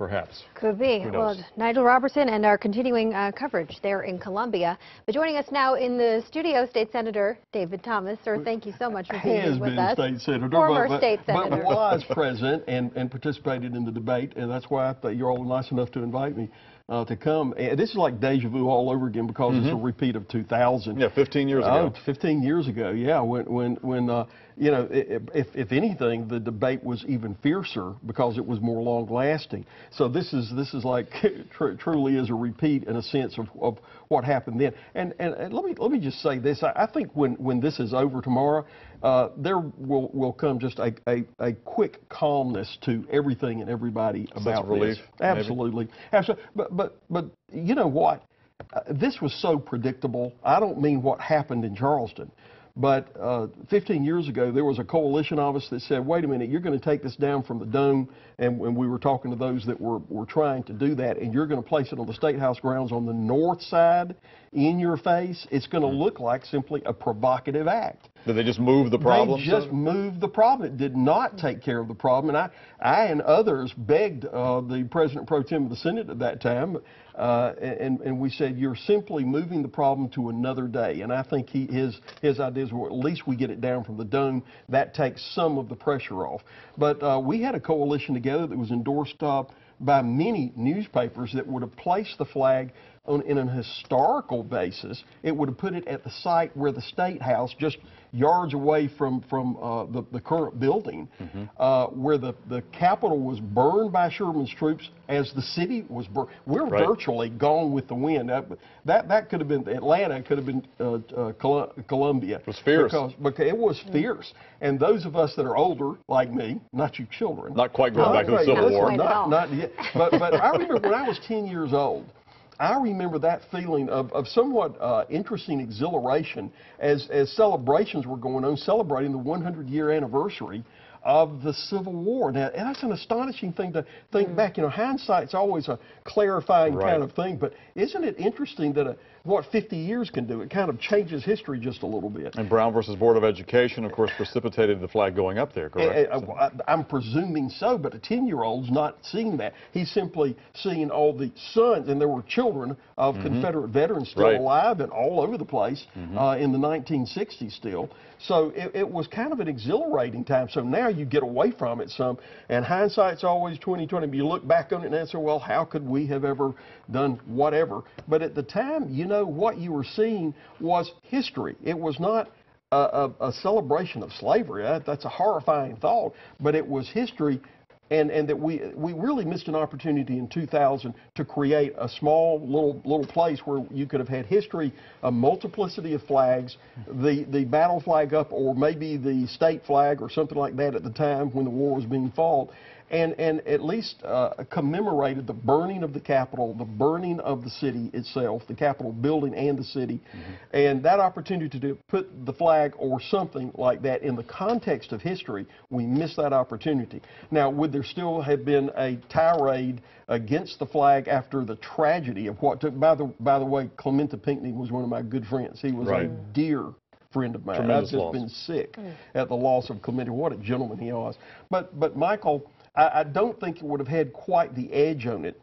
perhaps. Could be. Well, Nigel Robertson and our continuing coverage there in Columbia. But joining us now in the studio, State Senator David Thomas. Sir, thank you so much for being here with us. State Senator, Former State Senator. But was present and participated in the debate, and that's why I thought you're all nice enough to invite me to come. And this is like deja vu all over again because it's a repeat of 2000. Yeah, 15 years ago. 15 years ago, yeah, when you know, if anything, the debate was even fiercer because it was more long-lasting. So this is like truly is a repeat in a sense of what happened then. And let me just say this: I think when this is over tomorrow, there will come just a quick calmness to everything and everybody about relief, this. Absolutely, absolutely. But you know what? This was so predictable. I don't mean what happened in Charleston. But 15 years ago, there was a coalition of us that said, wait a minute, you're going to take this down from the dome, and we were talking to those that were trying to do that, and you're going to place it on the State House grounds on the north side in your face. It's going to look like simply a provocative act. Did they just move the problem? They just moved the problem. It did not take care of the problem. And I and others begged the President Pro Tem of the Senate at that time, and we said, you're simply moving the problem to another day. And I think his ideas were, at least we get it down from the dome. That takes some of the pressure off. But we had a coalition together that was endorsed by many newspapers that would have placed the flag in an historical basis. It would have put it at the site where the State House, just yards away from the current building, where the Capitol was burned by Sherman's troops as the city was burned. We're virtually gone with the wind. That could have been Atlanta. It could have been Columbia. It was fierce. Because it was fierce. And those of us that are older, like me, not you children. Not quite going back to the Civil War. Not yet. But I remember when I was 10 years old, I remember that feeling of somewhat interesting exhilaration as celebrations were going on, celebrating the 100-year anniversary of the Civil War. Now, and that's an astonishing thing to think back. You know, hindsight's always a clarifying kind of thing, but isn't it interesting that what 50 years can do? It kind of changes history just a little bit. And Brown versus Board of Education, of course, precipitated the flag going up there, correct? I'm presuming so, but a 10-year-old's not seeing that. He's simply seeing all the sons, and there were children of Confederate veterans still alive and all over the place in the 1960s still. So it was kind of an exhilarating time. So now you get away from it some, and hindsight's always 20/20. You look back on it and say, well, how could we have ever done whatever? But at the time, you know, what you were seeing was history. It was not a celebration of slavery. That's a horrifying thought, but it was history. And that we really missed an opportunity in 2000 to create a small little place where you could have had history, a multiplicity of flags, the battle flag up, or maybe the state flag or something like that at the time when the war was being fought, and at least commemorated the burning of the Capitol, the burning of the city itself, the Capitol building and the city, and that opportunity to put the flag or something like that in the context of history, we missed that opportunity. Now, would there still have been a tirade against the flag after the tragedy of what took? By the way, Clementa Pinckney was one of my good friends. He was a dear friend of mine. Tremendous I've just been sick at the loss of Clementa. What a gentleman he was. But Michael, I don't think it would have had quite the edge on it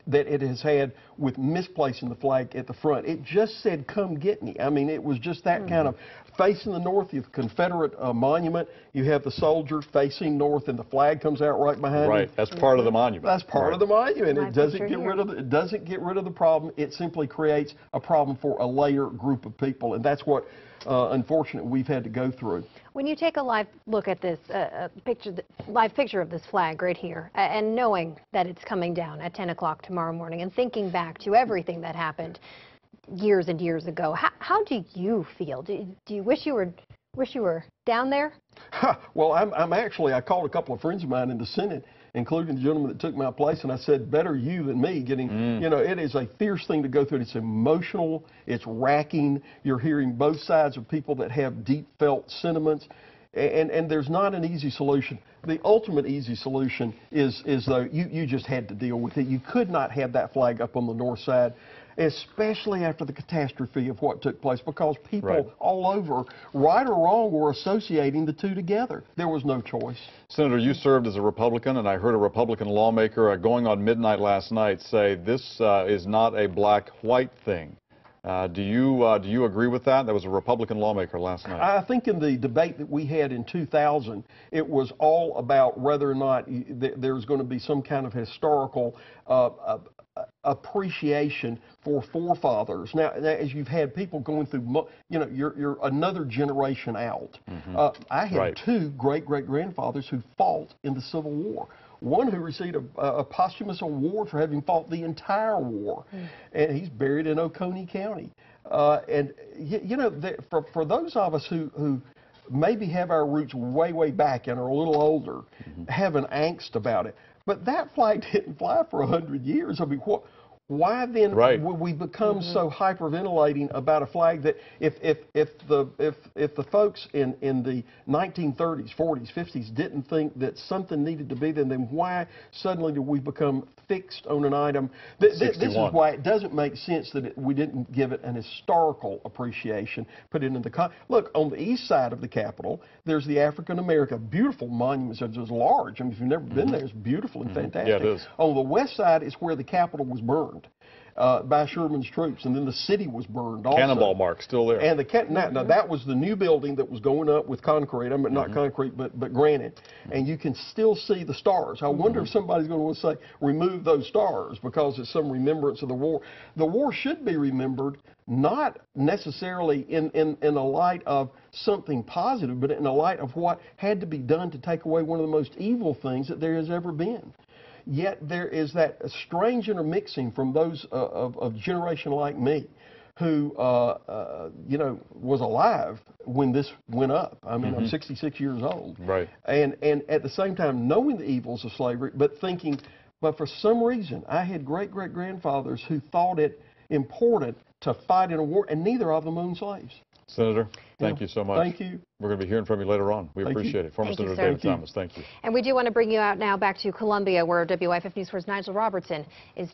that it has had with misplacing the flag at the front. It just said, come get me. I mean, it was just that kind of facing the north. You have the Confederate monument. You have the soldier facing north, and the flag comes out right behind you. That's part of the monument. That's part of the monument. It doesn't get rid of it doesn't get rid of the problem. It simply creates a problem for a layer group of people, and that's what unfortunately we've had to go through. When you take a live look at this live picture of this flag right here, and knowing that it's coming down at 10 o'clock tomorrow morning, and thinking back to everything that happened years and years ago, how do you feel? Do you wish you were down there? Well, I called a couple of friends of mine in the Senate, including the gentleman that took my place, and I said, better you than me getting, you know, it is a fierce thing to go through. It's emotional, it's racking. You're hearing both sides of people that have deep felt sentiments, and there's not an easy solution. The ultimate easy solution is though, you just had to deal with it. You could not have that flag up on the north side. especially after the catastrophe of what took place, because people Right. all over, right or wrong, were associating the two together. There was no choice. Senator, you served as a Republican, and I heard a Republican lawmaker going on midnight last night say this is not a black-white thing. Do you agree with that? That was a Republican lawmaker last night. I think in the debate that we had in 2000, it was all about whether or not there's going to be some kind of historical appreciation for forefathers. Now, as you've had people going through, you're another generation out. I had Right. two great-great-grandfathers who fought in the Civil War. One who received a posthumous award for having fought the entire war, and he's buried in Oconee County. For those of us who maybe have our roots way back and are a little older, have an angst about it. But that flag didn't fly for 100 years. I mean, why then would we become so hyperventilating about a flag that if the folks in the 1930s, 40s, 50s didn't think that something needed to be there, then why suddenly do we become fixed on an item? This is why it doesn't make sense that we didn't give it an historical appreciation, put it in the look, on the east side of the Capitol, there's the African American, beautiful monument, it's large. I mean, if you've never been there, it's beautiful and fantastic. Yeah, it is. On the west side is where the Capitol was burned by Sherman's troops, and then the city was burned also. Cannonball mark still there. And now that was the new building that was going up with concrete. I mean, not concrete, but granite. And you can still see the stars. I wonder if somebody's going to want to say, remove those stars because it's some remembrance of the war. The war should be remembered not necessarily in a light of something positive, but in a light of what had to be done to take away one of the most evil things that there has ever been. Yet there is that strange intermixing from those of a generation like me who, was alive when this went up. I mean, I'm 66 years old. Right. And at the same time knowing the evils of slavery, but thinking, but for some reason, I had great-great-grandfathers who thought it important to fight in a war, and neither of them owned slaves. Senator, thank you so much. Thank you. We're going to be hearing from you later on. We appreciate it. Former Thank you, Senator sir. David Thomas, thank you. And we do want to bring you out now back to Columbia, where WIFF News 4's Nigel Robertson is